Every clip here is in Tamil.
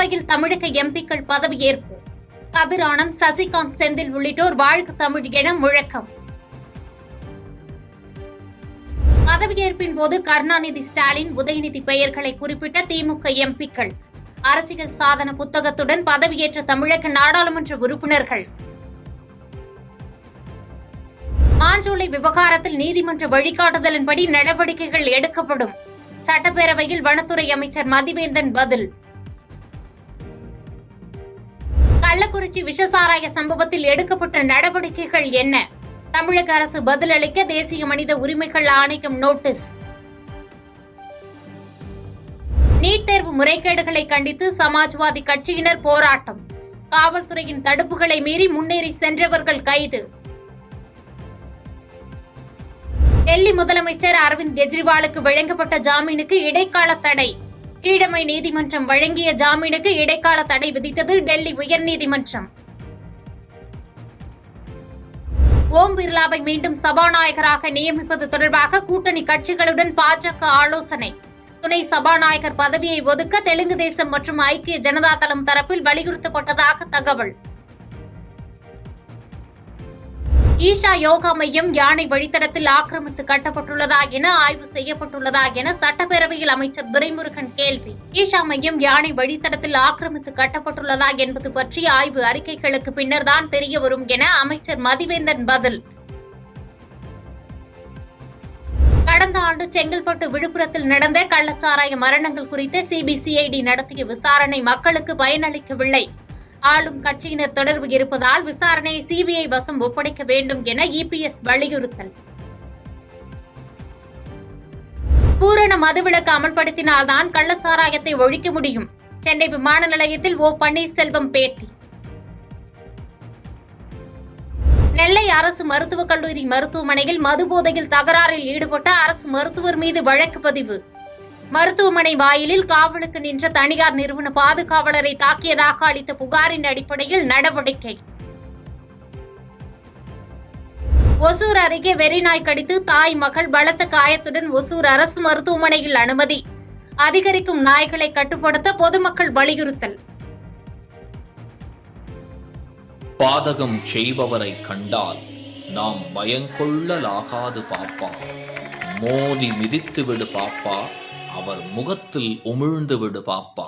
கோவையில் தமிழக எம்பிக்கள் பதவியேற்பு. கதிர் ஆனந்த், சசிகாந்த், செந்தில் உள்ளிட்டோர் வாழ்க தமிழ் என முழக்கம். பதவியேற்பின் போது கருணாநிதி, ஸ்டாலின், உதயநிதி பெயர்களை குறிப்பிட்ட திமுக எம்பிக்கள். அரசியல் சாதன புத்தகத்துடன் பதவியேற்ற தமிழக நாடாளுமன்ற உறுப்பினர்கள். மாஞ்சோலை விவகாரத்தில் நீதிமன்ற வழிகாட்டுதலின்படி நடவடிக்கைகள் எடுக்கப்படும். சட்டப்பேரவையில் வனத்துறை அமைச்சர் மதிவேந்தன் பதில். கள்ளக்குறிச்சி விஷசாராய சம்பவத்தில் எடுக்கப்பட்ட நடவடிக்கைகள் என்ன? தமிழக அரசு பதிலளிக்க தேசிய மனித உரிமைகள் ஆணையம் நோட்டீஸ். நீட் தேர்வு முறைகேடுகளை கண்டித்து சமாஜ்வாதி கட்சியினர் போராட்டம். காவல்துறையின் தடுப்புகளை மீறி முன்னேறி சென்றவர்கள் கைது. டெல்லி முதலமைச்சர் அரவிந்த் கெஜ்ரிவாலுக்கு வழங்கப்பட்ட ஜாமீனுக்கு இடைக்கால தடை. கீழமை நீதிமன்றம் வழங்கிய ஜாமீனுக்கு இடைக்கால தடை விதித்தது டெல்லி உயர்நீதிமன்றம். ஓம் பிர்லாவை மீண்டும் சபாநாயகராக நியமிப்பது தொடர்பாக கூட்டணி கட்சிகளுடன் பாஜக ஆலோசனை. துணை சபாநாயகர் பதவியை ஒதுக்க தெலுங்கு தேசம் மற்றும் ஐக்கிய ஜனதா தளம் தரப்பில் வலியுறுத்தப்பட்டதாக தகவல். ஈஷா யோகா மையம் யானை வழித்தடத்தில் ஆக்கிரமித்து கட்டப்பட்டுள்ளதா என ஆய்வு செய்யப்பட்டுள்ளதா என சட்டப்பேரவையில் அமைச்சர் துரைமுருகன் கேள்வி. ஈஷா மையம் யானை வழித்தடத்தில் ஆக்கிரமித்து கட்டப்பட்டுள்ளதா என்பது பற்றி ஆய்வு அறிக்கைகளுக்கு பின்னர் தான் தெரியவரும் என அமைச்சர் மதிவேந்தன் பதில். கடந்த ஆண்டு செங்கல்பட்டு, விழுப்புரத்தில் நடந்த கள்ளச்சாராய மரணங்கள் குறித்து சிபிசிஐடி நடத்திய விசாரணை மக்களுக்கு பயனளிக்கவில்லை. ஆளும் கட்சியினர் தொடர்பு இருப்பதால் விசாரணையை சிபிஐ வசம் ஒப்படைக்க வேண்டும் என இபிஎஸ் வலியுறுத்தல். பூரண மதுவிலக்கு அமல்படுத்தினால்தான் கள்ளச்சாராயத்தை ஒழிக்க முடியும். சென்னை விமான நிலையத்தில் ஓ பன்னீர்செல்வம் பேட்டி. நெல்லை அரசு மருத்துவக் கல்லூரி மருத்துவமனையில் மதுபோதையில் தகராறில் ஈடுபட்ட அரசு மருத்துவர் மீது வழக்கு பதிவு. மருத்துவமனை வாயிலில் காவலுக்கு நின்ற தனியார் நிறுவன பாதுகாவலரை தாக்கியதாக அளித்த புகாரின் அடிப்படையில் நடவடிக்கை. ஒசூர் அருகே வெறிநாய் கடித்து தாய், மகள் பலத்த காயத்துடன் ஒசூர் அரசு மருத்துவமனையில் அனுமதி. அதிகரிக்கும் நாய்களை கட்டுப்படுத்த பொதுமக்கள் வலியுறுத்தல். பாதகம் செய்பவரை கண்டால் நாம் பயங்கொள்ளலாகாது பாப்பா. மோதி மிதித்து விடு பாப்பா, அவர் முகத்தில் உமிழ்ந்து விடு பாப்பா.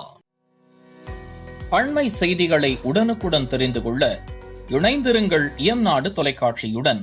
அண்மை செய்திகளை உடனுக்குடன் தெரிந்து கொள்ள இணைந்திருங்கள் இயம்நாடு தொலைக்காட்சியுடன்.